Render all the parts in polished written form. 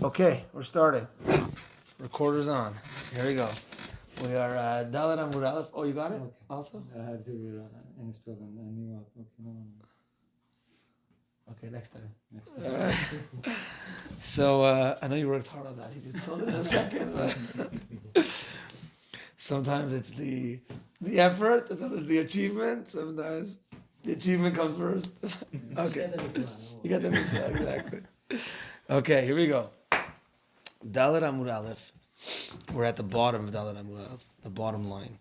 Okay, we're starting. Recorder's on. Here we go. We are Dalet Amud Aleph. Oh, you got it? Okay. Also? I have to install a new app. Okay, no. Okay, next time. Next All time. right. So, I know you worked hard on that. He just told it in a second. But sometimes it's the effort, sometimes the achievement, sometimes the achievement comes first. Okay. You got the mitzvah, exactly. Okay, here we go. Dalet Amud Aleph. We're at the bottom of Dalet Amud Aleph, the bottom line.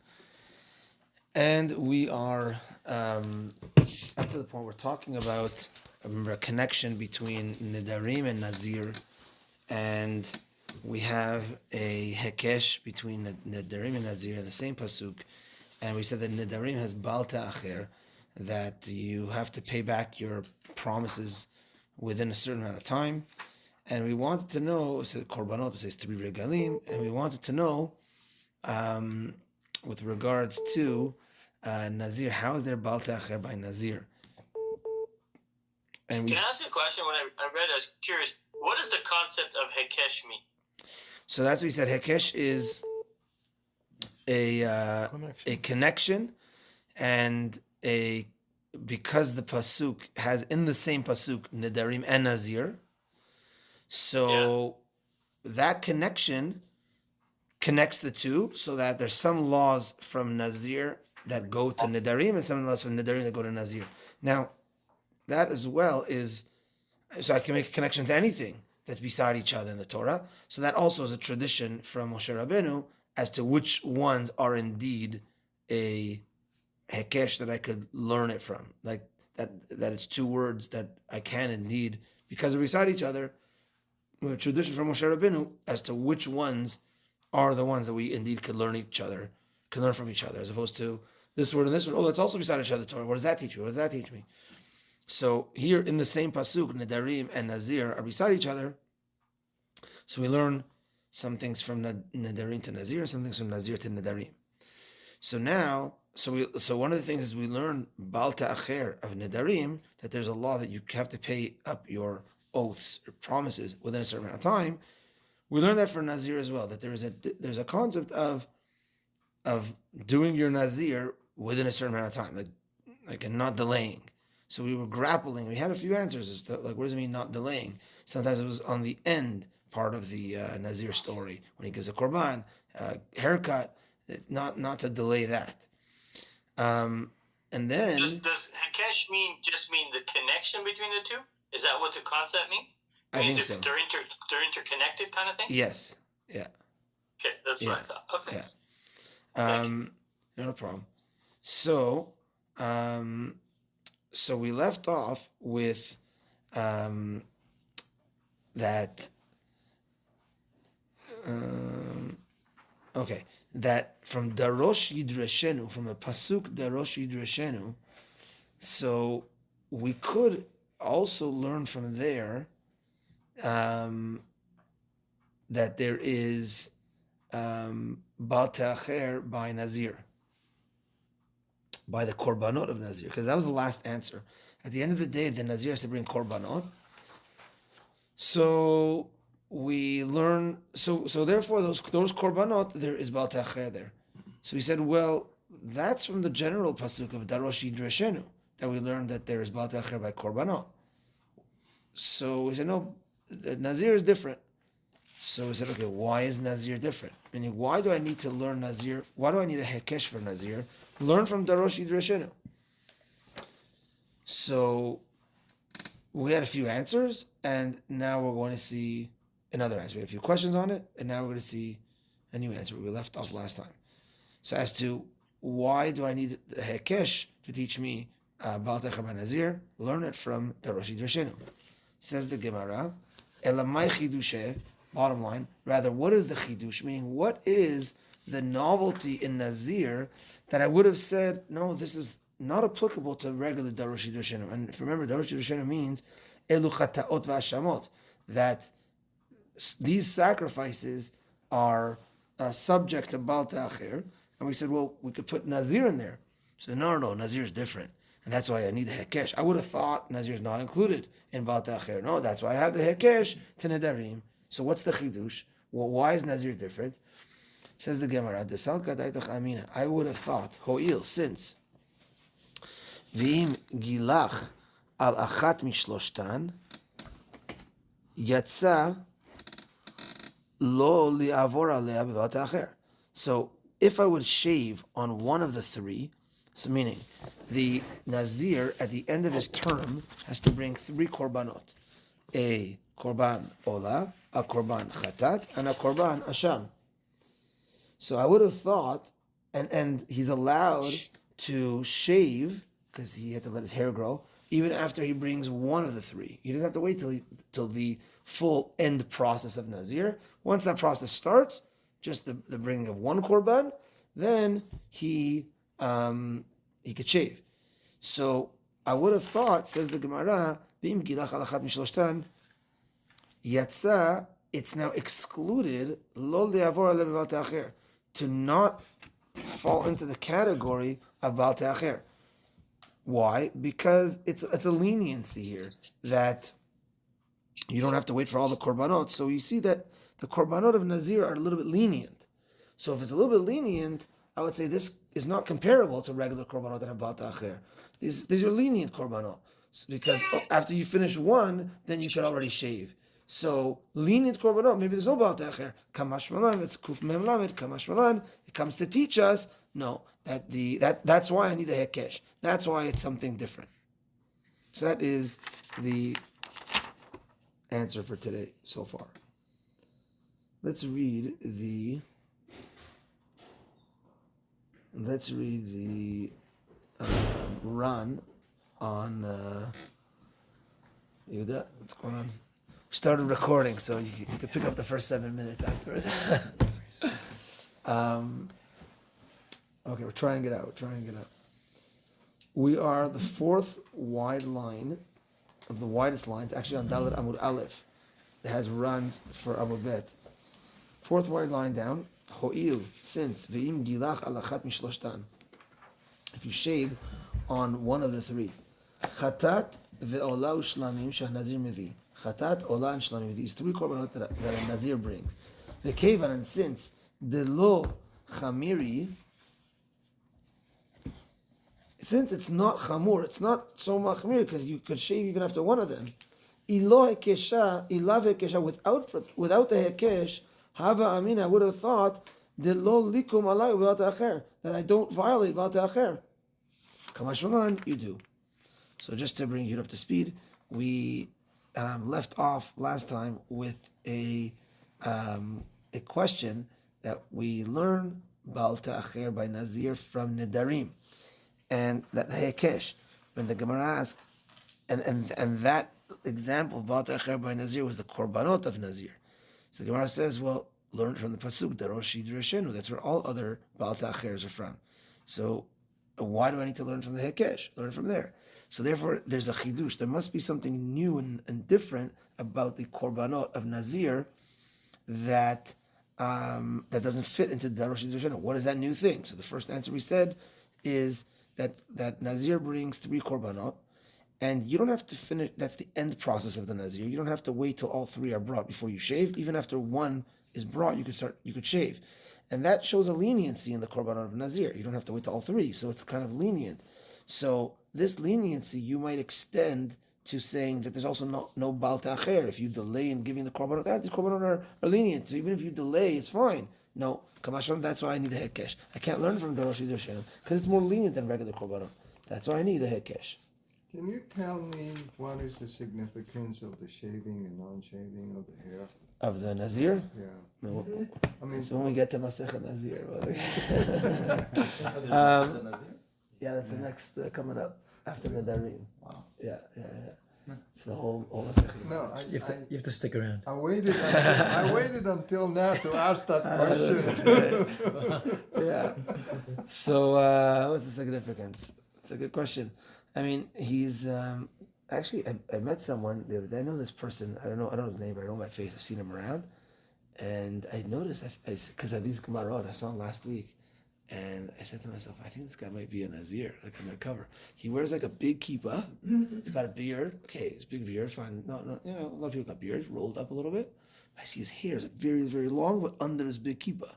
And we are up to the point we're talking about, remember, a connection between Nedarim and Nazir. And we have a Hekesh between Nedarim and Nazir in the same Pasuk. And we said that Nedarim has Balta Acher, that you have to pay back your promises within a certain amount of time. And we wanted to know, so Korbanot, it says 3 regalim, and we wanted to know, with regards to Nazir, how is there Balta Acher by Nazir? And Can I ask you a question? When I read, I was curious. What does the concept of Hekesh mean? So that's what he said. Hekesh is a connection, and because the pasuk has in the same pasuk Nedarim and Nazir, so that connection connects the two, so that there's some laws from Nazir that go to Nedarim and some laws from Nedarim that go to Nazir. Now, that as well is, so I can make a connection to anything that's beside each other in the Torah. So that also is a tradition from Moshe Rabbeinu as to which ones are indeed a hekesh that I could learn it from. Like that it's two words that I can indeed, because they're beside each other, we have a tradition from Moshe Rabbeinu as to which ones are the ones that we indeed could learn from each other, as opposed to this word and this word. Oh, that's also beside each other, Torah. What does that teach me? What does that teach me? So here in the same pasuk, Nedarim and Nazir are beside each other. So we learn some things from Nedarim to Nazir, some things from Nazir to Nedarim. So now, so one of the things is we learn Balta Acher of Nedarim, that there's a law that you have to pay up your oaths or promises within a certain amount of time. We learn that for Nazir as well, that there's a concept of doing your Nazir within a certain amount of time, like and not delaying. So we were grappling. We had a few answers as to, like, what does it mean not delaying? Sometimes it was on the end part of the Nazir story when he gives a korban, haircut, not to delay that. And then does Hekesh just mean the connection between the two? Is that what the concept means? I think so. They're interconnected kind of thing? Yes. Yeah. Okay, that's what I thought. Okay. Yeah. No problem. So, so we left off with that. That from Darosh Yidreshenu, from a pasuk Darosh Yidreshenu. So we could also learn from there that there is Balta Acher by Nazir, by the Korbanot of Nazir, because that was the last answer. At the end of the day, the Nazir has to bring Korbanot. So we learn, so therefore those Korbanot, there is Balta Acher there. So we said, well, that's from the general pasuk of Darosh Yidreshenu, that we learned that there is Balta Acher by Korbanot. So we said, no, the Nazir is different. So we said, okay, why is Nazir different? Meaning, why do I need to learn Nazir? Why do I need a Hekesh for Nazir? Learn from Darosh Yidreshenu. So we had a few answers, and now we're going to see another answer. We had a few questions on it, and now we're going to see a new answer. We left off last time. So as to why do I need a Hekesh to teach me Balta Acher by Nazir? Learn it from Darosh Yidreshenu. Says the Gemara, Elamai Chidusheh. Bottom line, rather, what is the chidush? Meaning, what is the novelty in Nazir that I would have said, no, this is not applicable to regular Darosh Yidreshenu. And if you remember, Darosh Yidreshenu means Elu Chataot V'Hashamot, that these sacrifices are subject to Balta Acher. And we said, well, we could put Nazir in there. So no, Nazir is different. And that's why I need the Hekesh. I would have thought Nazir is not included in Balta Acher. No, that's why I have the Hekesh to Nedarim So what's the chidush? Well, why is Nazir different? Says the Gemara, I would have thought, ho'il, since v'im gilach al achat mishloshtan yatsa lo li'avor alea b'vat acher. So if I would shave on one of the three, so meaning the Nazir at the end of his term has to bring 3 korbanot. A korban ola, a korban chatat, and a korban asham. So I would have thought, and he's allowed to shave, because he had to let his hair grow, even after he brings one of the 3. He doesn't have to wait till the full end process of Nazir. Once that process starts, just the bringing of one korban, then he could shave. So I would have thought, says the Gemara, Bim gilach alachat mishloshtan, yatsa, it's now excluded, lo le'avor ale b'val te'acher, to not fall into the category of bal te'acher. Why? Because it's a leniency here, that you don't have to wait for all the korbanot. So you see that the korbanot of Nazir are a little bit lenient. So if it's a little bit lenient, I would say this is not comparable to regular korbanot that have bal te'acher. These are lenient korbanot, because after you finish one, then you can already shave. So lenient korbanot, maybe there's no bal te'acher. Kamash malan, that's kuf mem lamed. Kamash malan, it comes to teach us no, that's why I need a hekesh. That's why it's something different. So that is the answer for today so far. Let's read the run on Yehuda. What's going on? We started recording, so you could pick up the first 7 minutes afterwards. Okay, we're trying it out. We are the 4th wide line of the widest lines, actually on Dalet Amud Aleph. It has runs for Amud Bet. 4th wide line down. Ho'il, since ve'im gilach alachat mishloshtan. If you shave on one of the 3, chatat ve'ola u'shlamim she'hanazir mevi. Chatat, ola, and shlamim. These 3 korbanot that a Nazir brings. Ve'kevan, and since the lo chamiri, since it's not chamur, it's not so machmir, because you could shave even after one of them. Ilo hekesha, ilav hekesha, without the hekesh, hava amin, I would have thought, de lo likum alay b'al te'acher, that I don't violate b'al te'acher. Kamash malan, you do. So just to bring you up to speed, we left off last time with a question that we learn b'al te'acher by Nazir from Nedarim. And that the hekesh, when the Gemara asked, and that example of Baal Te'acher by Nazir was the korbanot of Nazir. So the Gemara says, well, learn from the pasuk, Darosh Yidrashenu. That's where all other Baal Te'achers are from. So why do I need to learn from the hekesh? Learn from there. So therefore, there's a chidush. There must be something new and different about the korbanot of Nazir that doesn't fit into Darosh Yidrashenu. What is that new thing? So the first answer we said is that Nazir brings 3 korbanot, and you don't have to finish. That's the end process of the Nazir. You don't have to wait till all 3 are brought before you shave. Even after one is brought, you could shave, and that shows a leniency in the korbanot of Nazir. You don't have to wait till all 3, so it's kind of lenient. So this leniency you might extend to saying that there's also no bal te'acher if you delay in giving the korbanot. The korbanot are lenient, so even if you delay, it's fine. No, Kamashon, that's why I need a hekesh. I can't learn from Darosh Yidrashenu because it's more lenient than regular korbanot. That's why I need a hekesh. Can you tell me what is the significance of the shaving and non-shaving of the hair? Of the Nazir? Yeah. No, I mean, so when we get to Masechet Nazir. Yeah, that's the next coming up after Nedarim. Wow. Yeah. It's the whole Masechet. no, You have to stick around. I waited until now to ask that question. Yeah. So what's the significance? It's a good question. I mean, he's actually I met someone the other day. I know this person. I don't know his name, but I know my face. I've seen him around, and I noticed because of these Gemarot I saw him last week, And I said to myself, I think this guy might be a Nazir, like on their cover. He wears like a big kippah. He's got a beard. Okay, his big beard, fine. No, a lot of people got beards rolled up a little bit. I see his hair is very, very long, but under his big kippah.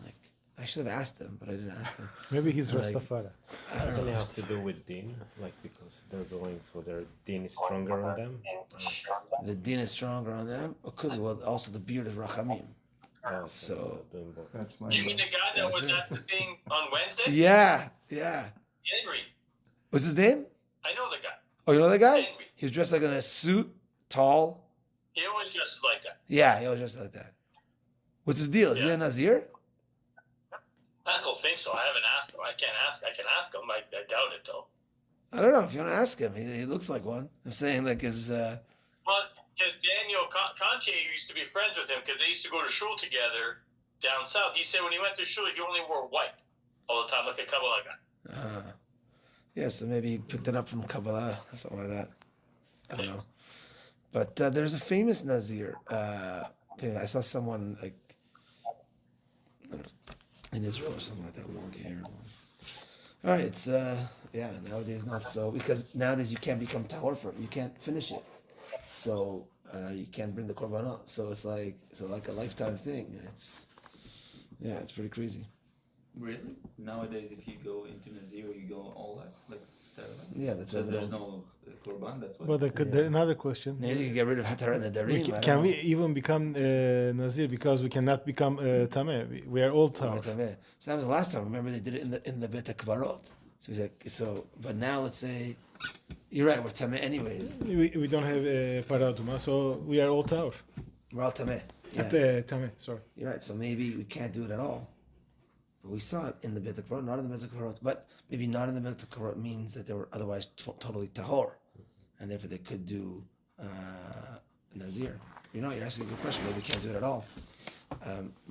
Like, I should have asked him, but I didn't ask him. Maybe he's Like, Rastafari. I don't Doesn't know. it have to do with din? Like because they're going, so their din is stronger on them. The din is stronger on them. It could be. Well, also the beard is rachamim. So doing both. That's my. You mean the guy that was at the thing on Wednesday? yeah. Henry. What's his name? I know the guy. Oh, you know that guy? Henry. He was dressed like in a suit, tall. He always dresses like that. Yeah, he was dressed like that. What's his deal? Is he Yeah. a Nazir? I don't think so. I haven't asked him. I can ask him. I doubt it though. I don't know. If you want to ask him, he looks like one. I'm saying like his. Well, because Daniel Conte used to be friends with him because they used to go to shul together down south. He said when he went to shul, he only wore white all the time, like a Kabbalah guy. Yeah, so maybe he picked it up from Kabbalah or something like that. I don't know. But there's a famous Nazir. I saw someone like in Israel or something like that, long hair. All right, it's nowadays not so, because nowadays you can't become tahor for it. You can't finish it, so you can't bring the korbanot. So it's like a lifetime thing. It's pretty crazy. Really? Nowadays, if you go into Nazir, you go all out, like Yeah, that's because what there's no korban. That's why. But another question. Maybe you can get rid of Hatarat Nedarim. Can we even become Nazir because we cannot become Tameh? We are all Tameh. So that was the last time. Remember, they did it in the Bet Kvarot. So he's like, but now let's say, you're right, we're Tameh anyways. We don't have Paraduma, so we are all Taur. We're all Tameh. Yeah. Tameh, sorry. You're right. So maybe we can't do it at all. But we saw it in the Bet Kvarot, not in the Bet Kvarot. But maybe not in the Bet Kvarot means that they were otherwise totally tahor, and therefore they could do Nazir. You're asking a good question. Maybe we can't do it at all.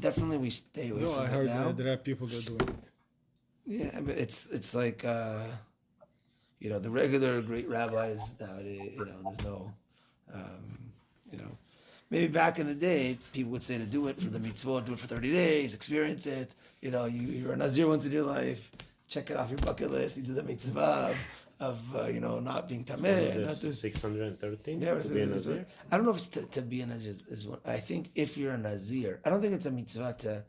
Definitely, we stay away No, from I it heard now. there are people that are doing it. Yeah, but it's like the regular great rabbis nowadays. There's no, maybe back in the day, people would say to do it for the mitzvah, do it for 30 days, experience it. You're a Nazir once in your life. Check it off your bucket list. You do the mitzvah of not being tameh, not this. 613. Yeah, to be a Nazir? I don't know if it's to be a Nazir is one. I think if you're a Nazir, I don't think it's a mitzvah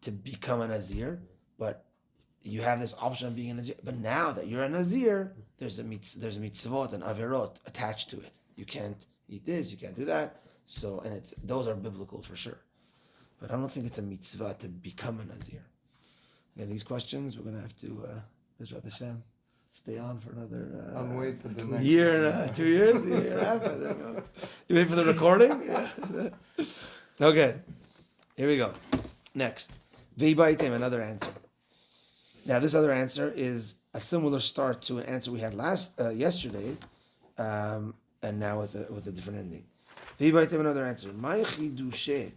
to become a Nazir, but you have this option of being a Nazir. But now that you're a Nazir, there's mitzvot and averot attached to it. You can't eat this, you can't do that. So, and those are biblical for sure. But I don't think it's a mitzvah to become a Nazir. Again, these questions, we're going to have to, Bezrat Hashem, stay on for another I'll wait for the next year, 2 years, year and a half. I don't know. You wait for the recording? Yeah. Okay, here we go. Next. V'ibaitem, another answer. Now, this other answer is a similar start to an answer we had yesterday, and now with a different ending. V'ibaitem, another answer. Mai chidushe.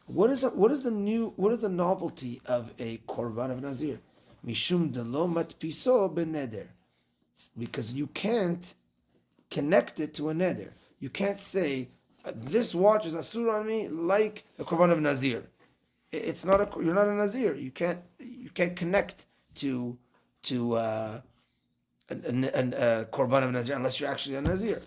What is the novelty of a korban of Nazir? Mishum delo matpiso beneder. Because you can't connect it to a neder. You can't say, this watch is asur on me like a korban of Nazir. It's not you're not a Nazir. You can't connect to a korban of Nazir unless you're actually a Nazir.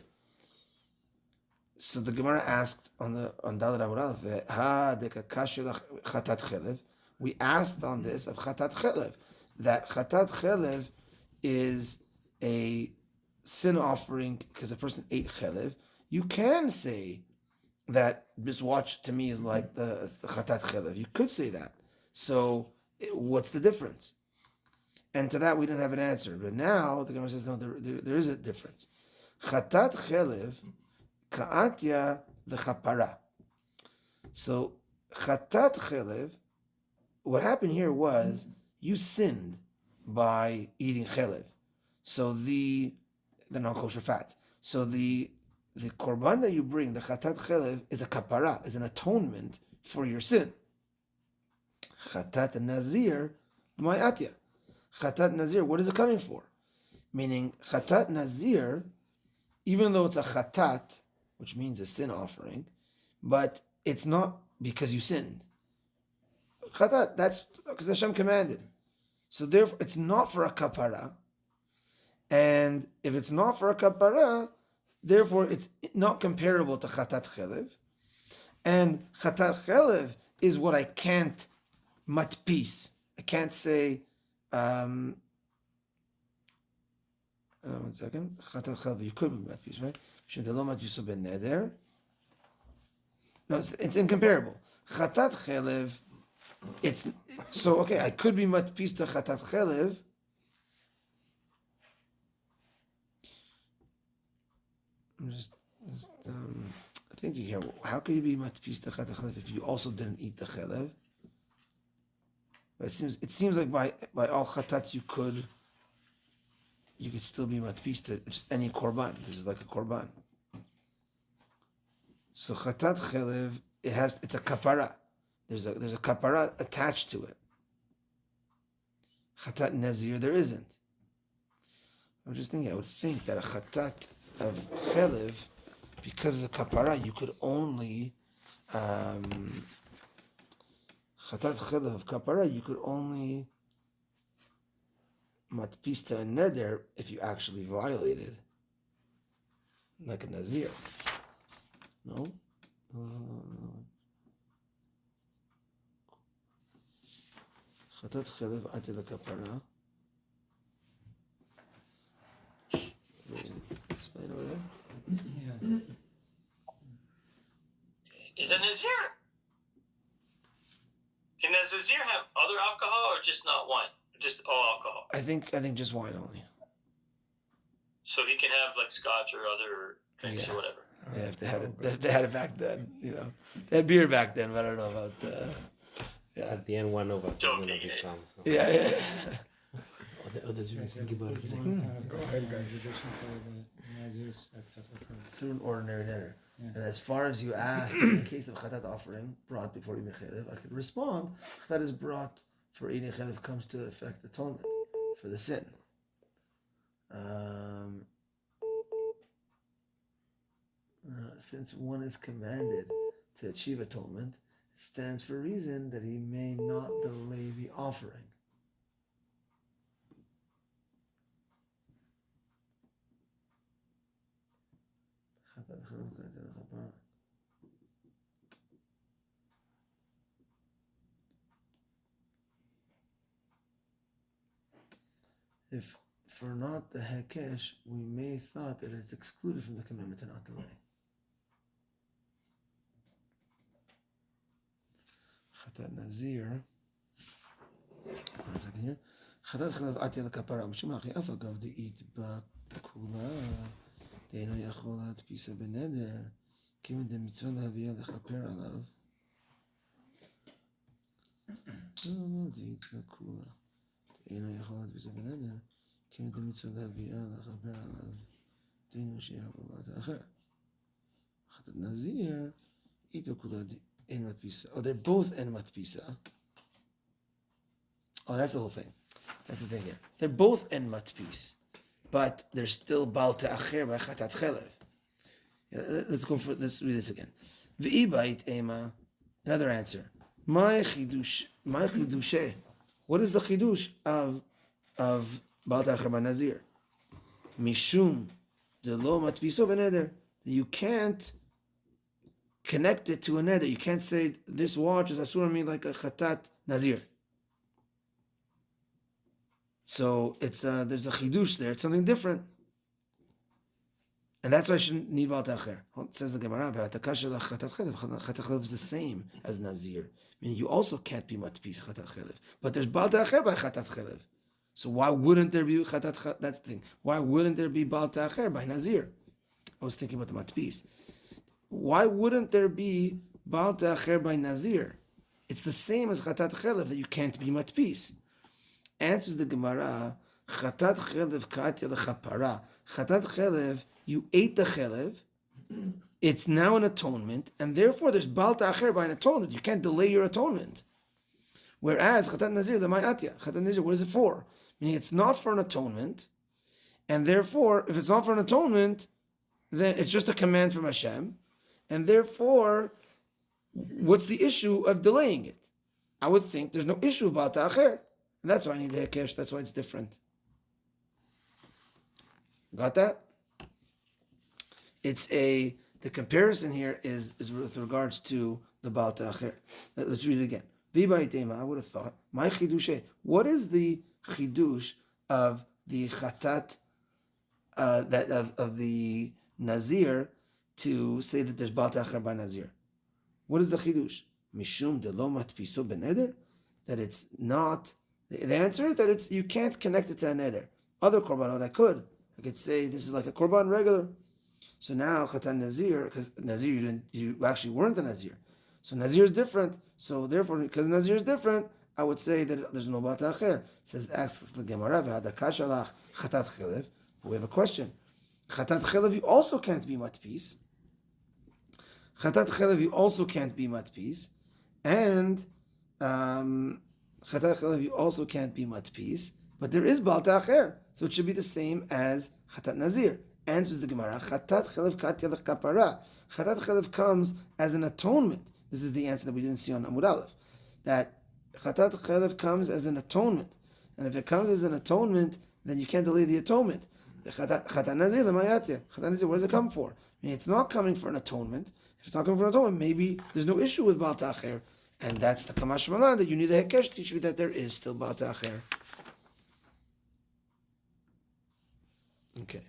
So the Gemara asked on Daled Amud Aleph, ha dekakashe chatat chelev. We asked on this of chatat chelev, that chatat chelev is a sin offering because a person ate chelev. You can say that this watch to me is like the chatat chelev. You could say that. So what's the difference? And to that we didn't have an answer. But now the Gemara says no, there is a difference. Chatat chelev ka'atya l'chapara. So chatat chelev, what happened here was you sinned by eating chelev. So the non-kosher fats. So the korban that you bring, the chatat chelev, is a kapara, is an atonement for your sin. Chatat nazir, ma'atya. Chatat nazir, what is it coming for? Meaning chatat nazir, even though it's a chatat, which means a sin offering, but it's not because you sinned. chatat. That's because Hashem commanded. So therefore, it's not for a kapara. And if it's not for a kapara, therefore it's not comparable to chatat chelev. And chatat chelev is what I can't matpis. I can't say. One second. Chatat chelev. You could be matpis, right? No, it's incomparable. Chatat chelev. It's so okay. I could be matpis to chatat chelev. I'm just thinking here. How could you be matpis to chatat chelev if you also didn't eat the chelev? But it seems like by all chatats you could still be matpis to just any korban. This is like a korban. So chatat chelev, it's a kapara. There's a kapara attached to it. Chatat nazir, there isn't. I'm just thinking. I would think that a chatat of chelev, because of the kapara, you could only chatat chelev of kapara, you could only matpista and neder if you actually violated, like a nazir. No. Chatat chelev ate la kapara. Explain over there. Yeah. Is a Nazir? Can a Nazir have other alcohol or just not wine? Just all alcohol? I think just wine only. So he can have like scotch or other drinks or whatever. Yeah, if they had it back then, they had beer back then, but I don't know about. Yeah. At the end, one of us is Okay, gonna yeah. become. So. Yeah. Go ahead, guys. Tradition for the Nazirs that has occurred. Through an ordinary dinner. Yeah. And as far as you asked, in the case of chatat offering brought before eating chelev, I could respond. Chatat is brought for eating chelev comes to effect atonement for the sin. Since one is commanded to achieve atonement, it stands for reason that he may not delay the offering. If for not the hekesh, we may thought that it's excluded from the commandment to not delay. Chatat nazir. One second here. Chatat chalav ati al kapara. Mishum achi afa gav de eat ba kula. Deino yacholat pisa beneder. Given the mitzvah lavia lechaper alav. No, de eat ba kula. Deino yacholat pisa beneder. Given the mitzvah lavia lechaper alav. Deino sheyacholat acher. Chatat nazir. Eat ba kula. Oh, they're both en matpisa. Oh, that's the whole thing. That's the thing here. They're both en matpis, but they're still bal te'acher by chatat chelev. Let's read this again. V'ibait ema. Another answer. My chidushe. What is the chidush of bal te'acher by nazir? Mishum de lo matpiso beneder. You can't connect it to a neder. You can't say this watch is asur on me like a chatat nazir. So it's there's a chidush there. It's something different, and that's why I shouldn't need bal ta'acher. It says the Gemara, chatat chelev is the same as nazir. Meaning you also can't be matpis chatat chelev, but there's bal ta'acher by chatat chelev. So why wouldn't there be chatat? That's the thing. Why wouldn't there be bal ta'acher by nazir? I was thinking about the matpis. Why wouldn't there be bal ta'acher by nazir? It's the same as chatat chelev that you can't be matpis. Answers the Gemara, chatat chelev katya lechapara. Chatat chelev, you ate the chelev, it's now an atonement, and therefore there's bal ta'acher by an atonement. You can't delay your atonement. Whereas chatat nazir lemay atya. Chatat nazir, what is it for? Meaning it's not for an atonement, and therefore, if it's not for an atonement, then it's just a command from Hashem. And therefore, what's the issue of delaying it? I would think there's no issue about the acher. And that's why I need the hekesh. That's why it's different. Got that? The comparison here is with regards to the Baal Ta'acher. Let's read it again. I would have thought, my chidushe. What is the chidush of the chatat, of the Nazir, to say that there's Baal Ta'acher by Nazir? What is the chidush? Mishum de lo matpiso beneder? That it's not. The answer is that you can't connect it to a neder. Other korbanot I could say this is like a korban regular. So now Chatan Nazir, because Nazir you actually weren't a Nazir. So Nazir is different. So therefore, because Nazir is different, I would say that there's no Bat Acher. Says, asks the Gemara, V'hadakashalach Chatat Chilev. We have a question. Chatat Chilev, you also can't be matpis. Chatat Chilev, you also can't be matpis. And Chatat Chilev, you also can't be matpis. But there is Baal Ta'acher. So it should be the same as Chatat Nazir. Answers the Gemara, Chatat Chelev Kat Yelech Kapara. Chatat Chelev comes as an atonement. This is the answer that we didn't see on Amud Aleph. That Chatat Chelev comes as an atonement. And if it comes as an atonement, then you can't delay the atonement. Chatat Nazir, Lemayatya. Chatat Nazir, what does it come for? I mean, it's not coming for an atonement. If it's not coming for an atonement, maybe there's no issue with Baal Ta'acher. And that's the Kamash Malan, that you need the Hekesh to teach me that there is still Baal Ta'acher. Okay.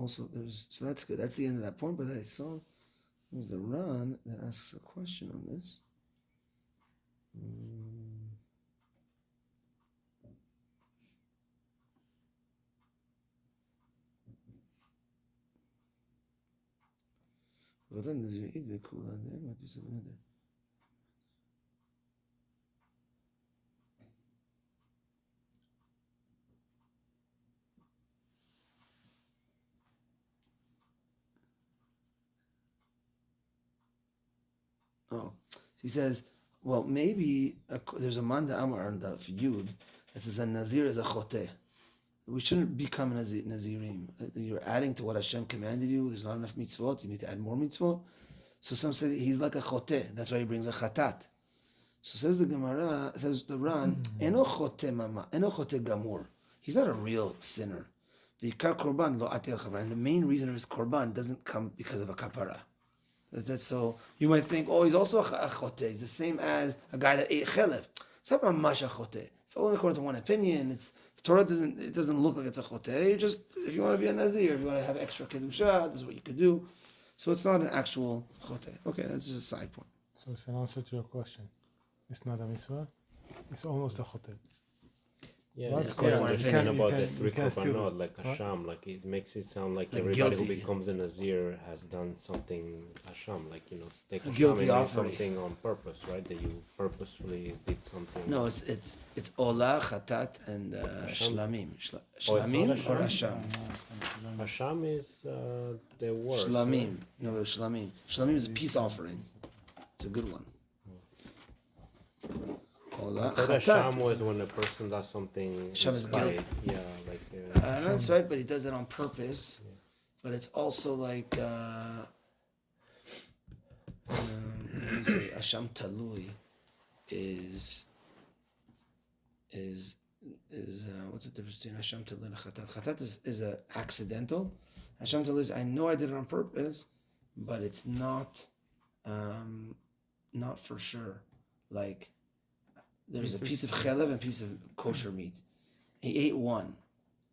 So that's good. That's the end of that point. But I saw there's the Ran that asks a question on this. Oh, so he says, well, maybe there's a Manda Amar on the Yud that says a Nazir is a Choteh. We shouldn't become Nazirim. You're adding to what Hashem commanded you. There's not enough mitzvot. You need to add more mitzvot. So some say he's like a Choteh. That's why he brings a Chatat. So says the Gemara, says the Ran, Eno Choteh Mama, Eno Choteh Gamur. He's not a real sinner. The Ikar Korban lo atel chavar. And the main reason of his Korban doesn't come because of a kapara. That's so. You might think, oh, he's also a choteh. He's the same as a guy that ate chelev. It's not a mash choteh. It's only according to one opinion. The Torah doesn't look like it's a choteh. Just if you want to be a nazir, if you want to have extra kedusha, this is what you could do. So it's not an actual choteh. Okay, that's just a side point. So it's an answer to your question. It's not a mitzvah. It's almost a choteh. Yeah, What? it's According to yeah, one it's opinion. about the You three can still- korbanot, like What? Hasham, like it makes it sound like Like everybody guilty. who becomes a Nazir has done something Hasham, like take A Hasham guilty and do offering. something on purpose, right? That you purposefully did something. No, it's olah, chatat, and shlamim. Shlamim not or Hasham? hasham? Hasham is the worst. Shlamim. No, shlamim. Shlamim is a peace offering. It's a good one. Olah, But chatat. Hasham was when a person does something. Hasham is inspired. guilty. Yeah, like. No, that's right, but he does it on purpose. But it's also like, what do you say? Asham Talui is what's the difference between Asham Talui and Chatat? Chatat is a accidental. Asham Talui is I know I did it on purpose, but it's not for sure. Like there's a piece of chelev and a piece of kosher meat. He ate one.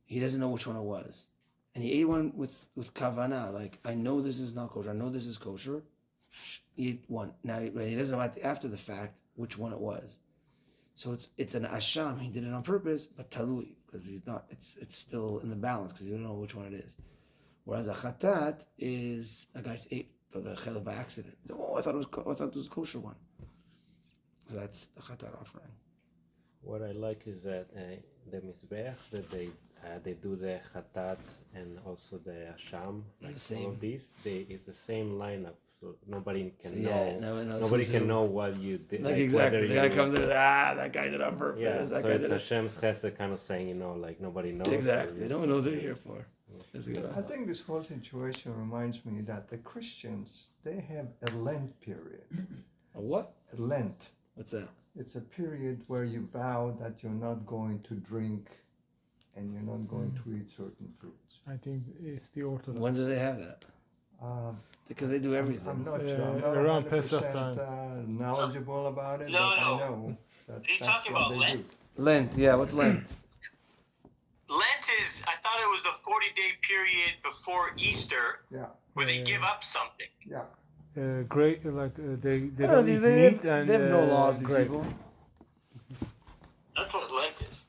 He doesn't know which one it was. And he ate one with kavana, like, I know this is not kosher, I know this is kosher. He ate one. Now, he doesn't know after the fact which one it was. So it's an asham, he did it on purpose, but talui, because he's not, it's still in the balance, because you don't know which one it is. Whereas a chatat is, a guy ate the chelev by accident. He said, oh, I thought it was a kosher one. So that's the chatat offering. What I like is that the mizbeach that they they do the Khatat and also the Asham, like all same. of these. It's the same lineup, so nobody can So, yeah, know. no one knows Nobody who's can who. know what you did. Like exactly. whether The guy you- comes in, that guy did it on purpose. Yeah, That so guy it's did it. Hashem's chesed kind of saying, like nobody knows. Exactly. No one knows what you're here for. That's good. I think this whole situation reminds me that the Christians, they have a Lent period. A what? A Lent. What's that? It's a period where you vow that you're not going to drink and you're not going to eat certain fruits. I think it's the Orthodox. When do they have that? Because they do everything. I'm not sure. I'm not Around 100% Pesach time. knowledgeable about it, No, but no. I know that Are you that's talking what about they Lent? do. Lent, yeah. What's Lent? Lent is, I thought it was the 40-day period before Easter Yeah, where they give up something. yeah. Great, they I don't know, eat they meat have, and they have no laws. These grape. people. That's what Lent is.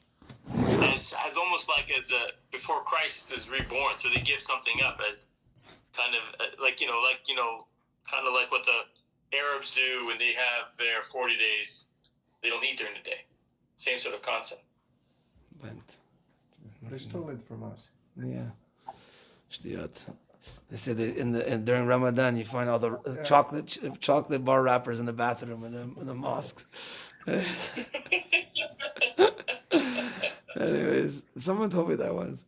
As almost like as before Christ is reborn, so they give something up as kind of kind of like what the Arabs do when they have their 40 days. They don't eat during the day. Same sort of concept. Lent. They stole it from us. Yeah. Shtiyat. They say that during Ramadan you find all the chocolate bar wrappers in the bathroom in the mosques. Anyways, someone told me that once.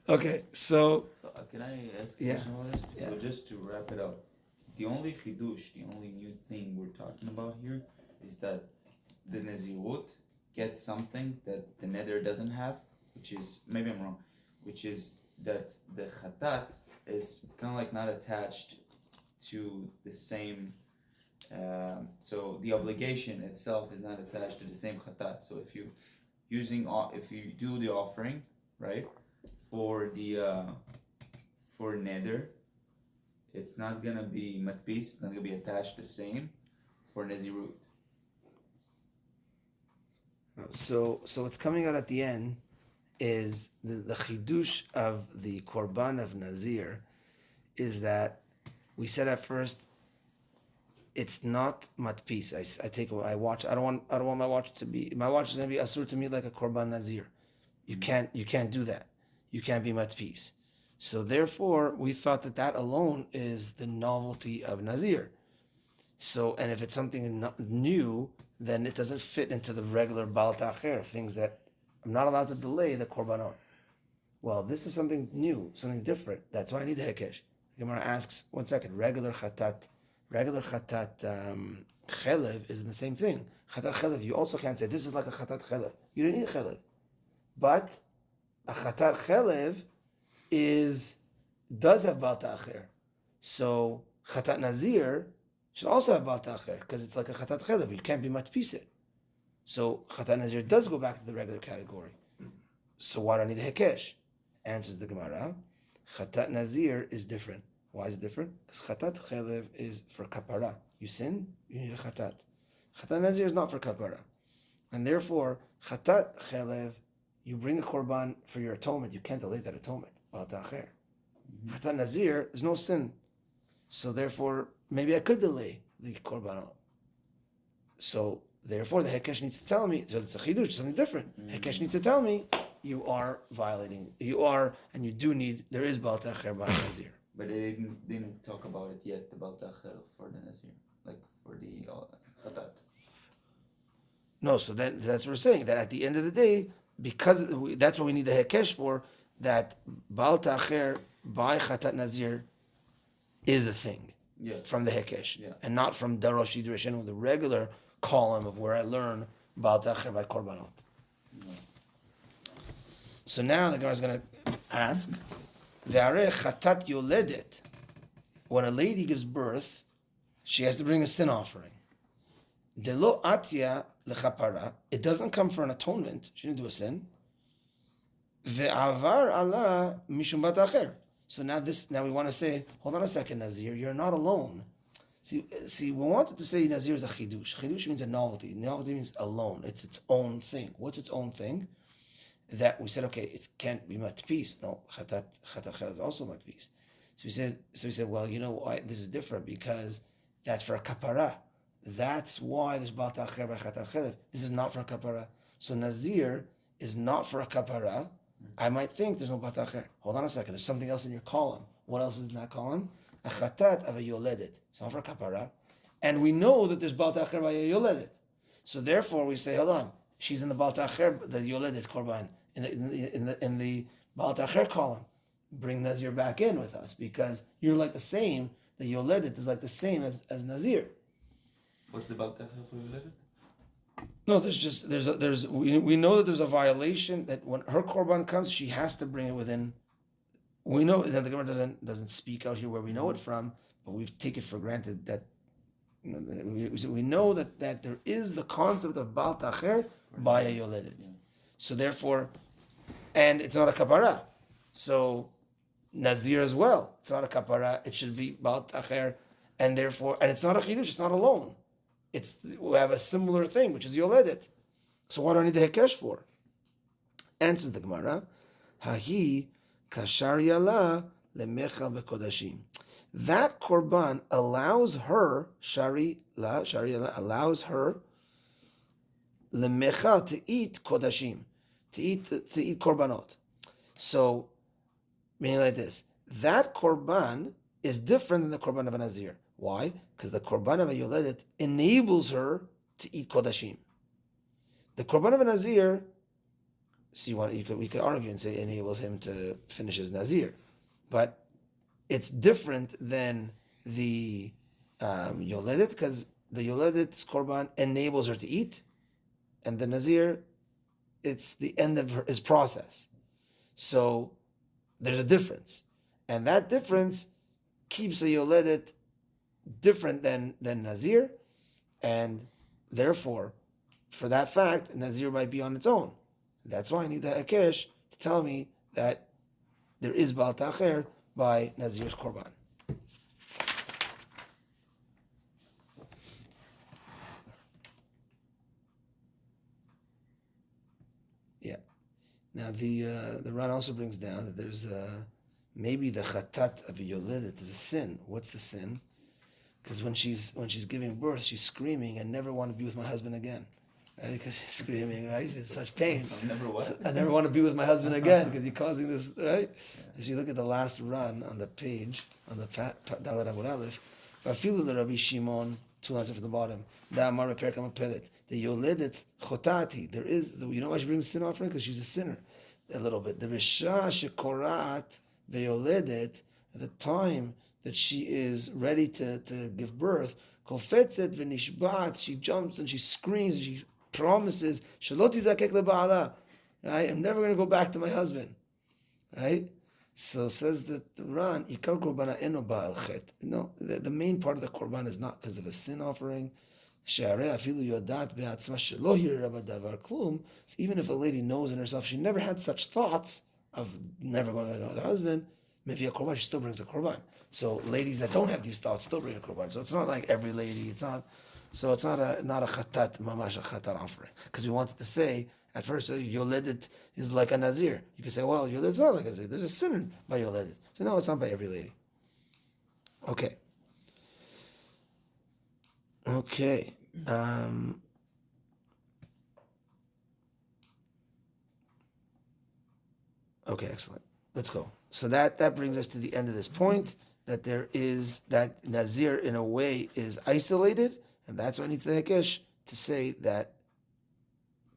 Okay, so Can I ask a Yeah. question on it? So Yeah. just to wrap it up, the only chidush, the only new thing we're talking about here is that the Nazirut gets something that the Neder doesn't have, which is, maybe I'm wrong, which is that the Khatat is kind of like not attached to the same, so the obligation itself is not attached to the same Khatat. So if you do the offering, right, for the for Neder, it's not gonna be matpis, it's not gonna be attached the same for Nazirut. So what's coming out at the end is the chidush of the korban of Nazir is that we said at first it's not matpis. I watch. I don't want my watch to be. My watch is going to be asur to me like a korban Nazir. You can't do that. You can't be matpis. So therefore, we thought that alone is the novelty of Nazir. So, and if it's something new, then it doesn't fit into the regular Baal Ta'cher, things that I'm not allowed to delay the Korbanot. Well, this is something new, something different. That's why I need the Hekesh. The Gemara asks, 1 second, regular Chelev is the same thing. Chatat Chelev, you also can't say, this is like a Chatat Chelev. You don't need Chelev. But a Chatat Chelev does have Baal Ta'cher. So, Chatat Nazir should also have Baal Ta'cher, because it's like a Chatat Chelev. You can't be matpis it. So Chatat Nazir does go back to the regular category. So why do I need the Hekesh? Answers the Gemara. Chatat Nazir is different. Why is it different? Because Chatat Chelev is for kapara. You sin, you need a Chatat. Chatat Nazir is not for kapara. And therefore, Chatat Chelev, you bring a korban for your atonement. You can't delay that atonement. Baal Ta'cher. Chatat Nazir, there's no sin. So therefore, maybe I could delay the korbanot. So therefore, the Hekesh needs to tell me, so it's a chidush, something different. Hekesh needs to tell me, you are violating, and you do need, there is Baal Ta'cher by Nazir. But they didn't talk about it yet, about Ta'cher for the Nazir, like for the Khatat. No, so that's what we're saying, that at the end of the day, because that's what we need the Hekesh for, that Baal Ta'cher by Chatat Nazir is a thing. Yeah. From the Hekesh, Yeah. and not from Darosh Yidrishenu, the regular column of where I learn Baal Ta'cher by Korbanot. Yeah. So now the Gemara is going to ask, Ve'areh chatat yoledet, when a lady gives birth, she has to bring a sin offering. Delo atya lechapara, it doesn't come for an atonement. She didn't do a sin. Ve'avar ala mishum bat acher. So now we want to say, hold on a second, Nazir, you're not alone. See, we wanted to say Nazir is a chidush. Chidush means a novelty. Novelty means alone. It's its own thing. What's its own thing? That we said, okay, it can't be matpis. No, chatat chelev is also matpis. So we said, well, you know why this is different, because that's for a kapara. That's why there's Baal Ta'cher by chatat chelev. This is not for a kapara. So Nazir is not for a kapara. I might think there's no Bat Acher. Hold on a second. There's something else in your column. What else is in that column? A chatat of a yoledet. It's not for kapara. And we know that there's Bat Acher by a yoledet. So therefore we say, hold on. She's in the Bat Acher, the yoledet korban, in the Bat Acher column. Bring Nazir back in with us because you're like the same. The yoledet is like the same as Nazir. What's the baltacha for yoledet? No, we know that there's a violation that when her korban comes, she has to bring it within. We know that the Gemara doesn't speak out here where we know it from, but we take it for granted that we know that there is the concept of Baal Tacher by a Yoledet. Yeah. So therefore, and it's not a kapara. So Nazir as well, it's not a kapara. It should be Baal Tacher, and therefore, and it's not a chidush. It's not alone. We have a similar thing, which is Yoledet. So what do I need the Hekesh for? Answers the Gemara, Hahi kashar yala lemechal bekodashim. That korban allows her, shari yala, allows her lemechal to eat kodashim, to eat korbanot. So, meaning like this, that korban is different than the korban of a Nazir. Why? Because the korban of a yoledet enables her to eat kodashim. The korban of a Nazir, so we could argue and say enables him to finish his Nazir, but it's different than the yoledet because the yoledet's korban enables her to eat, and the Nazir, it's the end of his process. So there's a difference, and that difference keeps a yoledet different than Nazir, and therefore, for that fact, Nazir might be on its own. That's why I need the Hekesh to tell me that there is Baal Tacher by Nazir's Korban. Yeah. Now the Ran also brings down that there's maybe the chatat of a yoledet is a sin. What's the sin? Because when she's giving birth, she's screaming, "I never want to be with my husband again," right? Because she's screaming, right? She's in such pain. I never want to be with my husband again because you're causing this, right? Yeah. As you look at the last run on the page on the Dalet Amud Aleph, Vafilu the Rabbi Shimon, 2 lines up at the bottom. Da Amar Perkam Pelet. The yoledet chotati. There is, you know why she brings sin offering? Because she's a sinner, a little bit. The Bisha shekorat veyoledet, at the time that she is ready to give birth, kolfetzet v'nishbat, she jumps and she screams and she promises, shalot tizakek leba'ala, right? I'm never going to go back to my husband, right? So says the Ran, ikar korbana eno ba'al chet. No, the main part of the korban is not because of a sin offering. She'arei afilu yodat be'atzma shelo hiraba davar klum. So even if a lady knows in herself she never had such thoughts of never going to another husband, maybe a korban, she still brings a korban. So ladies that don't have these thoughts still bring a korban. So it's not like every lady. It's not. So it's not a chatat mamash a chatat offering. Because we wanted to say at first yoledet is like a nazir. You could say, well, yoledet's not like a nazir. There's a sin by yoledet. So no, it's not by every lady. Okay. Okay. Okay, excellent. Let's go. So that brings us to the end of this point, that there is, that Nazir in a way is isolated, and that's why I need the Hekesh to say that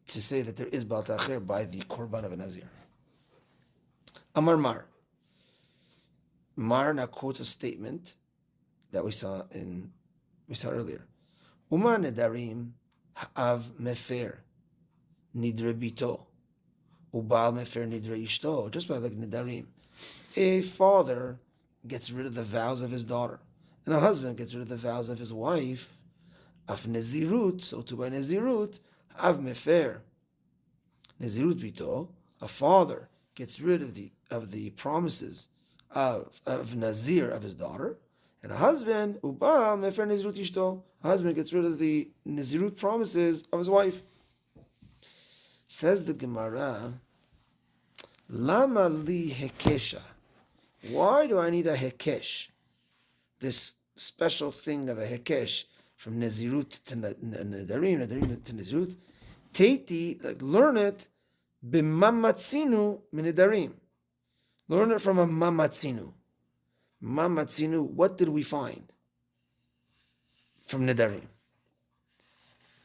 there is Baal Tacher by the Korban of a Nazir. Amar Mar. Mar now quotes a statement that we saw earlier. Uma Nedarim ha'av mefer nidre bito ubal mefer nidre ishto. Just by like Nedarim, a father gets rid of the vows of his daughter, and a husband gets rid of the vows of his wife. Af nezirut, so too by nezirut, av mefer nezirut bito. A father gets rid of the promises of Nazir of his daughter, and a husband ubal mefer nezirut ishto. A husband gets rid of the nezirut promises of his wife. Says the Gemara, Lama li hekesha. Why do I need a hekesh? This special thing of a hekesh from Nezirut to Nedarim, Nedarim to Nezirut. Teiti, like learn it, B'mamatzinu minedarim. Learn it from a mamatzinu. Mamatzinu, what did we find from nedarim?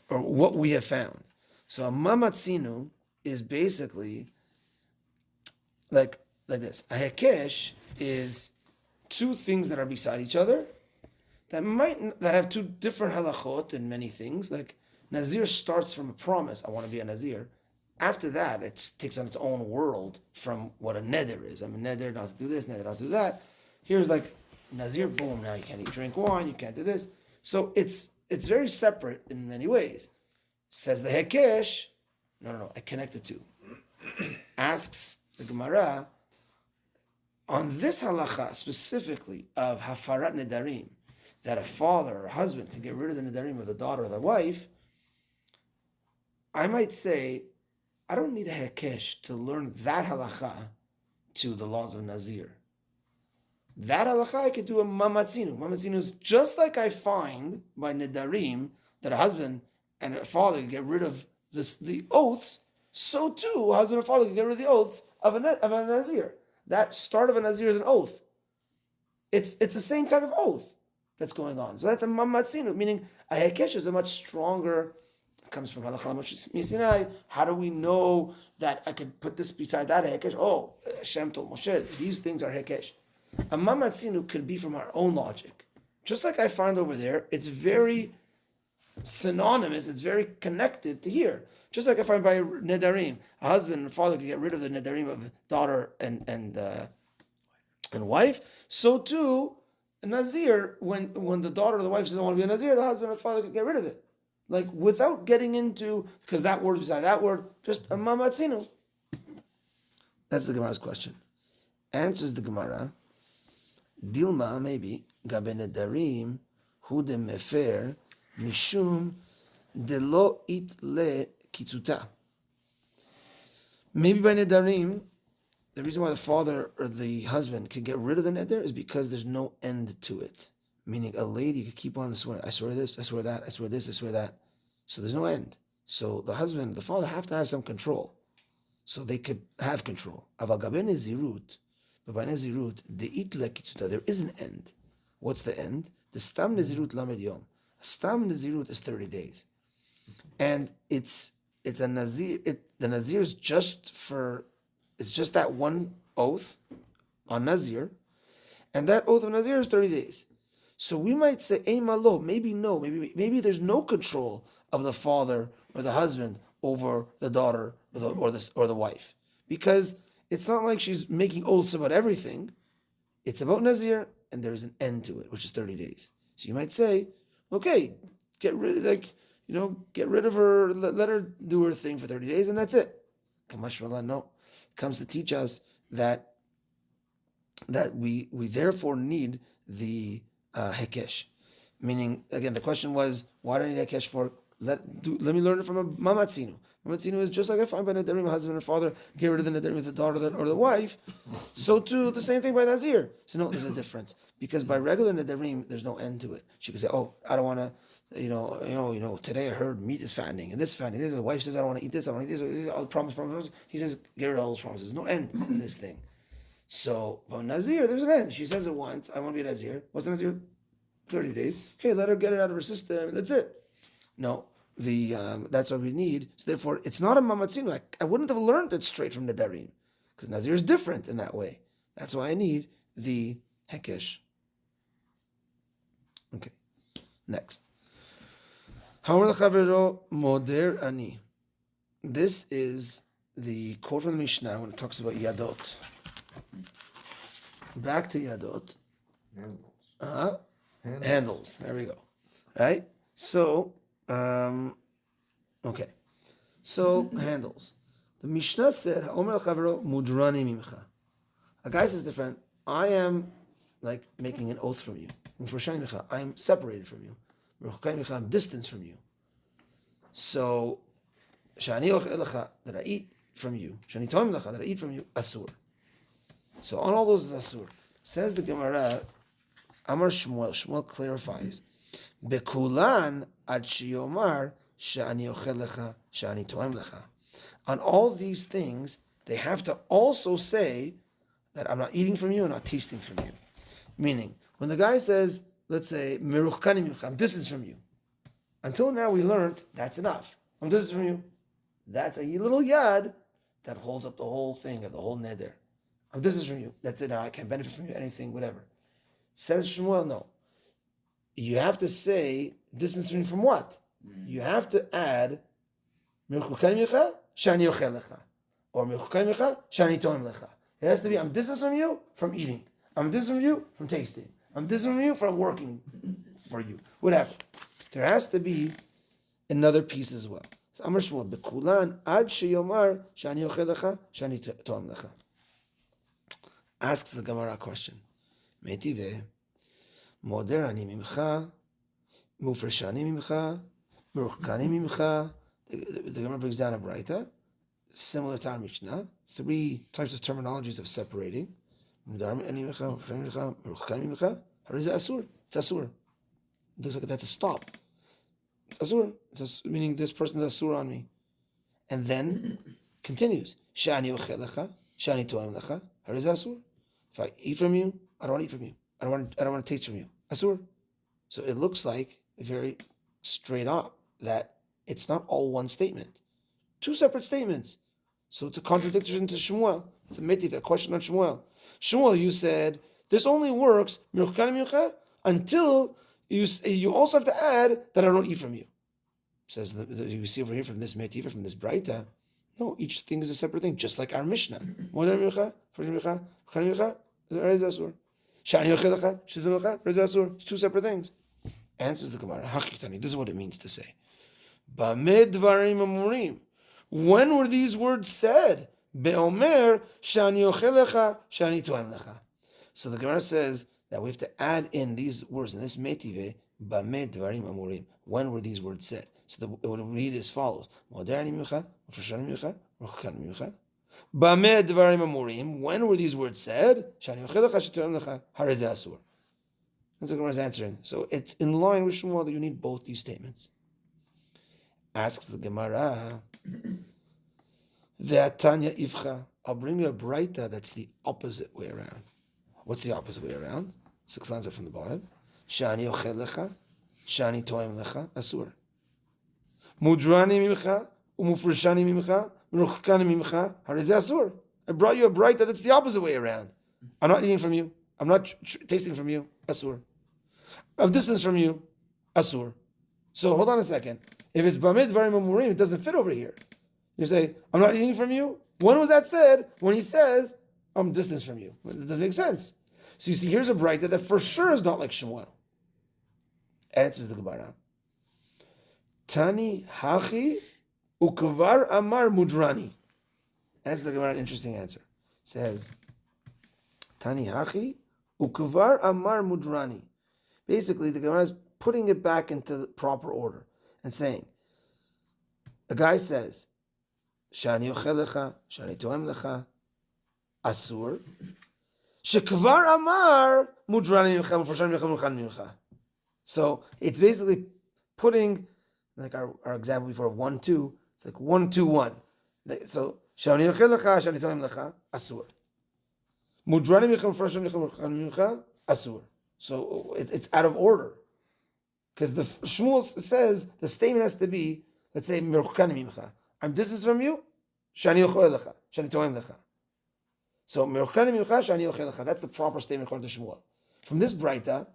Or what we have found. So a mamatzinu is basically like this. A hekesh is two things that are beside each other that have two different halachot in many things. Like Nazir starts from a promise, I want to be a Nazir. After that, it takes on its own world from what a neder is. I'm a neder not to do this, neder not to do that. Here's like Nazir, boom, now you can't eat, drink wine, you can't do this. So it's very separate in many ways. Says the Hekesh, no, I connect the two. Asks the Gemara, on this halacha specifically of hafarat nedarim, that a father or a husband can get rid of the nedarim of the daughter or the wife, I might say, I don't need a hekesh to learn that halacha to the laws of Nazir. That halacha I could do a mamatzinu. Mamatzinu is just like I find by nedarim that a husband and a father can get rid of the oaths, so too a husband and father can get rid of the oaths of a Nazir. That start of a Nazir is an oath. It's the same type of oath that's going on. So that's a mamatzinu, meaning a hekesh is a much stronger. It comes from halakha Sinai. How do we know that I could put this beside that hekesh? Oh, Hashem told Moshe, these things are hekesh. A mamatzinu could be from our own logic. Just like I find over there, it's very synonymous, it's very connected to here. Just like I find by nedarim, a husband and father can get rid of the nedarim of daughter and wife. So too, a Nazir, when the daughter or the wife says I want to be a Nazir, the husband and father can get rid of it. Like without getting into, because that word is beside that word, just a mamatzinu. That's the Gemara's question. Answers the Gemara, Dilma, maybe, gabe nedarim, hu de mefer, mishum de lo it le kitzuta. Maybe by nedarim, the reason why the father or the husband can get rid of the neder is because there's no end to it. Meaning a lady could keep on swearing, I swear this, I swear that, I swear this, I swear that. So there's no end. So the husband, the father have to have some control. So they could have control. Avagabe nezirut, but by nezirut, de it le kitzuta, there is an end. What's the end? The stam nezirut lamed yom. Stam nezirut is 30 days. And it's a nazir, the nazir is it's just that one oath on nazir, and that oath of nazir is 30 days. So we might say, malo, maybe no, maybe there's no control of the father or the husband over the daughter or the wife, because it's not like she's making oaths about everything. It's about nazir, and there's an end to it, which is 30 days. So you might say, okay, get rid of her, let her do her thing for 30 days, and that's it. Kamashmallah, no, comes to teach us that we therefore need the hekesh. Meaning, again, the question was, why do I need hekesh for? Let me learn it from a mamatzinu. Mamatzinu is just like I find by nedarim, husband and father get rid of the nedarim with the daughter or the wife. So too, the same thing by nazir. So no, there's a difference, because by regular nedarim, there's no end to it. She could say, oh, I don't want to. Today I heard meat is fattening and this fattening. The wife says I don't want to eat this. I want to eat this. I'll promise. He says get rid of all those promises. No end to this thing. So for Nazir, there's an end. She says it once. I want to be a Nazir. What's a Nazir? 30 days. Okay, let her get it out of her system. And that's it. No, that's what we need. So therefore, it's not a mamatzinu. I wouldn't have learned it straight from Nedarim, because Nazir is different in that way. That's why I need the hekesh. Okay, next. This is the quote from the Mishnah when it talks about Yadot. Back to Yadot. Handles. Handles. There we go. Right? So, okay. So, handles. The Mishnah said, Omer Chavero mudrani mimcha. A guy says to the friend, I am like making an oath from you. I am separated from you. I'm distant from you. So, that I eat from you. That I eat from you, asur. So on all those is asur. Says the Gemara, Amar Shmuel. Shmuel clarifies. Bekulan ad shiyomar shani ochel lecha shani toem lecha. On all these things, they have to also say that I'm not eating from you and not tasting from you. Meaning, when the guy says, let's say, Meruchkani mincha, I'm distant from you. Until now we learned that's enough. I'm distant from you. That's a little yad that holds up the whole thing of the whole neder. I'm distant from you. That's it. Now I can't benefit from you, anything, whatever. Says Shmuel, no. You have to say distance from you from what? You have to add Meruchkani mincha shani yochel lecha, or Meruchkani mincha shani toim lecha. It has to be I'm distant from you from eating. I'm distant from you from tasting. I'm distant from you from working for you. Whatever. There has to be another piece as well. So Amar Shmuel, Bekulan ad sheyomar shani yochel lecha shani toim lecha. Asks the Gemara a question. Metive moder ani mimcha mufreshani mimcha meruchkani mimcha. The Gemara brings down a braita similar to our Mishnah. 3 types of terminologies of separating. It's asur. It's asur. It looks like that's a stop. It's asur. Meaning this person's asur on me. And then continues. Shani ochelecha, shani toem lecha. Hariz asur. If I eat from you, I don't want to eat from you. I don't want to taste from you. Asur. So it looks like very straight up that it's not all one statement. 2 separate statements. So it's a contradiction to Shmuel. It's a metiv, a question on Shmuel. Shmuel, you said, this only works until you also have to add that I don't eat from you. Says you see over here from this metiv, from this braita. No, each thing is a separate thing, just like our Mishnah. It's 2 separate things. Answers the Gemara. This is what it means to say. When were these words said? Be'omer shani ochelecha shani toem lecha. So the Gemara says that we have to add in these words in this metive. B'med dvarim amurim. When were these words said? So it would read as follows: Moderni mincha, ufreshani mincha, ruchkan mincha. B'med dvarim amurim. When were these words said? Shani ochelecha shani toem lecha. Harez asur. That's the Gemara's answering. So it's in line with Shmuel that you need both these statements. Asks the Gemara, Tanya Ivcha, I'll bring you a braita that's the opposite way around. What's the opposite way around? 6 lines up from the bottom. Shani ochel lecha, shani toem lecha, asur. Mudrani mimcha, umufreshani mimcha, meruchkani mimcha, hariz asur. I brought you a braita that's the opposite way around. I'm not eating from you. I'm not tasting from you, asur. I'm distant from you, asur. So hold on a second. If it's b'mid dvarim amurim, it doesn't fit over here. You say, I'm not eating from you. When was that said? When he says, I'm distant from you. It doesn't make sense. So you see, here's a braita that for sure is not like Shmuel. Answers the Gemara. Tani hachi ukvar amar mudrani. Answers the Gemara an interesting answer. Says, Tani hachi ukvar amar mudrani. Basically, the Gemara is putting it back into the proper order and saying, the guy says, Shani ochel lecha, shani toem lecha, asur, shekvar amar mudrani mincha, mufreshani mincha, muchan mincha. So it's basically putting, like our example before of 1, 2, it's like 1, 2, 1. So shani ochel lecha, shani toem lecha, asur. Mudrani mincha, mufreshani mincha, muchan mincha, asur. So it's out of order. Because the Shmuel says the statement has to be, let's say, meruchkani mimcha. I'm distant from you, shani ochel lecha, shani toem lecha. So meruchkani mimcha, shani ochel lecha. That's the proper statement according to Shmuel. From this braita,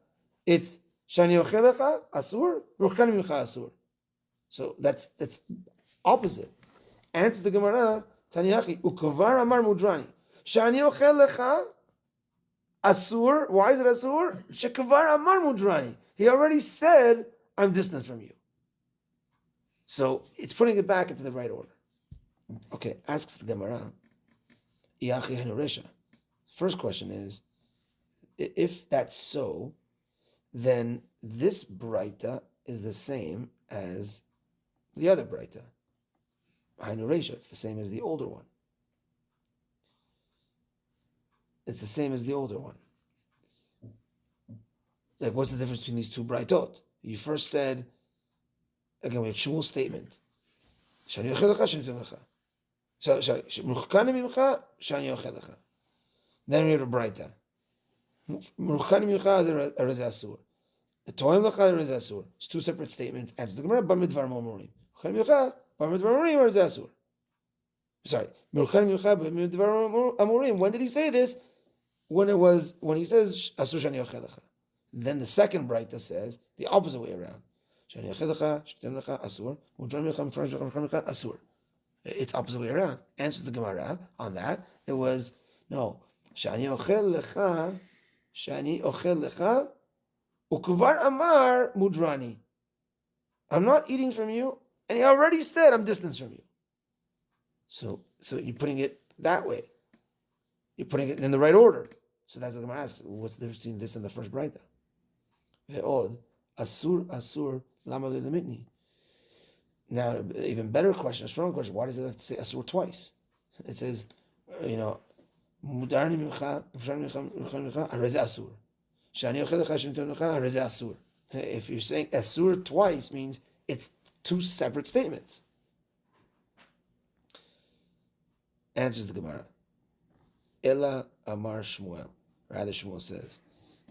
it's shani ochel lecha asur, meruchkani mimcha asur. So that's opposite. Answer the Gemara, Taniyachi ukvar amar mudrani, shani ochel lecha asur. Why is it asur? Shekvar amar mudrani. He already said, I'm distant from you. So it's putting it back into the right order. Okay, asks the Gemara. First question is, if that's so, then this braita is the same as the other braita. Hainu it's the same as the older one. It's the same as the older one. Like, what's the difference between these 2 braitot? You first said, again, we have Shmuel's statement. Shani ochel lecha, shani toem lecha. So sorry. Muchkani mimcha shani ochel lecha. Then we have a braita. Muchkani mimcha is a reza asur. The toim lecha is asur. It's two separate statements. Answer the Gemara. Bar midvar momurim. Muchkani mimcha bar midvar momurim is asur. Sorry. Muchkani mimcha bar midvar amurim. When did he say this? When he says asur shani ochel lecha. Then the second braita says the opposite way around. Shani ochel lecha, shtem lecha asur. Muchkani mimcha asur. It's opposite way around. Answer the Gemara on that. It was no. Shani ochel lecha, ukvar amar mudrani. I'm not eating from you, and he already said I'm distanced from you. So you're putting it that way. You're putting it in the right order. So that's what the Gemara asks. What's the difference between this and the first braita? Ve'od asur lama le'lemitni. Now, even better question, a strong question. Why does it have to say asur twice? It says, mudarni mincha, areze asur. Shani ochel lecha, shani toim lecha, areze asur. If you're saying asur twice, means it's two separate statements. Answers the Gemara. Ella amar Shmuel. Rather, Shmuel says,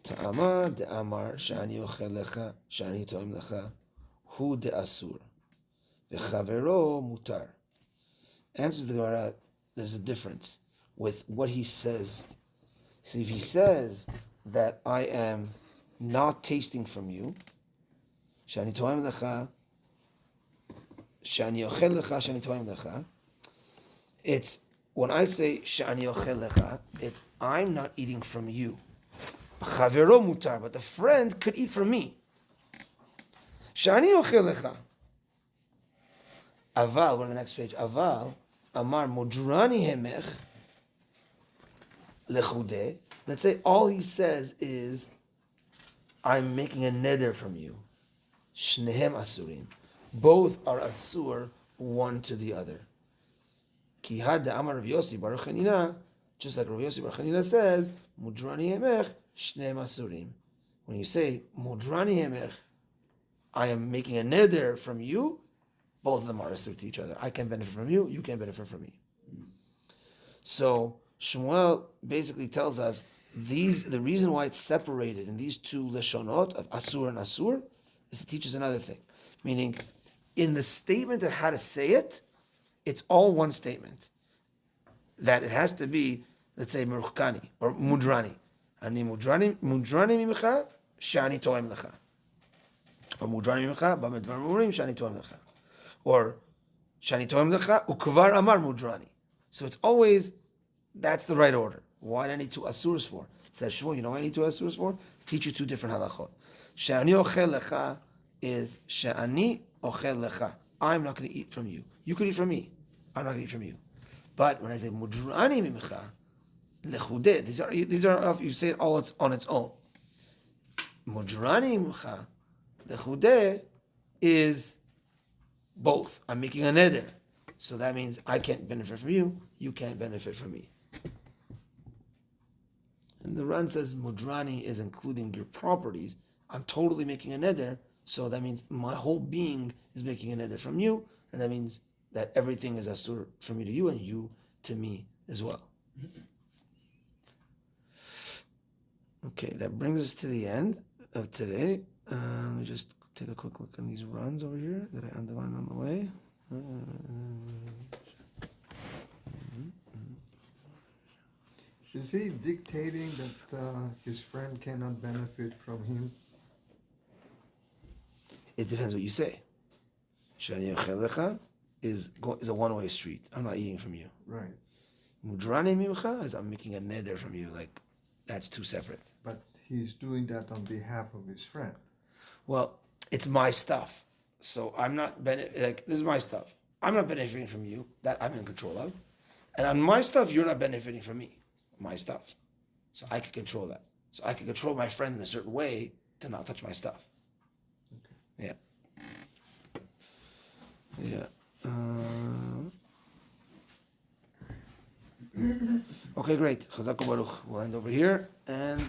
Ta'ama de amar shani ochel lecha, shani toim lecha, hu de asur. V'chavero mutar. Answers the Gemara, there's a difference with what he says. So if he says that I am not tasting from you, shani toim lecha, shani ochel lecha, shani toim lecha, it's, when I say shani ochel lecha, it's I'm not eating from you. Chavero mutar, but the friend could eat from me. Shani ochel lecha. Aval, we're on the next page. Aval, amar mudrani hemech lechude. Let's say all he says is, I'm making a neder from you. Shnehem asurim. Both are asur, one to the other. Ki had the amar Rav Yossi Baruch Hanina, just like Rav Yossi Baruch Hanina says, mudrani hemech shnehem asurim. When you say mudrani hemech, I am making a neder from you, both of them are asur to each other. I can benefit from you, you can benefit from me. So Shmuel basically tells us the reason why it's separated in these two leshonot of asur and asur is to teach us another thing. Meaning, in the statement of how to say it, it's all one statement. That it has to be, let's say, meruchkani or mudrani. Ani mudrani mimcha, shani toim lecha. Or mudrani mimcha, b'medvar murim, shani toim lecha. Or shani toim lecha, ukvar amar mudrani. So it's always, that's the right order. Why do I need two asurs for? Says Shmuel, you know what I need two asurs for? To teach you two different halachot. Shani ochel lecha is shani ochel lecha. I'm not going to eat from you. You could eat from me. I'm not going to eat from you. But when I say mudrani mimcha, lechudeh, these are you say it all on its own. Mudrani mimcha, lechudeh is both. I'm making a neder. So that means I can't benefit from you, you can't benefit from me. And the Ran says mudrani is including your properties. I'm totally making a neder, so that means my whole being is making a neder from you, and that means that everything is asur from me to you and you to me as well. Okay, that brings us to the end of today. Let me just take a quick look on these runs over here that I underlined on the way. Is he dictating that his friend cannot benefit from him? It depends what you say. Shani ochelecha is a one-way street. I'm not eating from you. Right. Mudrani mimcha is I'm making a neder from you. Like, that's two separate. But he's doing that on behalf of his friend. Well, it's my stuff. So I'm not, this is my stuff. I'm not benefiting from you. That I'm in control of. And on my stuff, you're not benefiting from me. My stuff. So I can control that. So I can control my friend in a certain way to not touch my stuff. Okay. Yeah. Okay, great. Chazak u'baruch. We'll end over here. And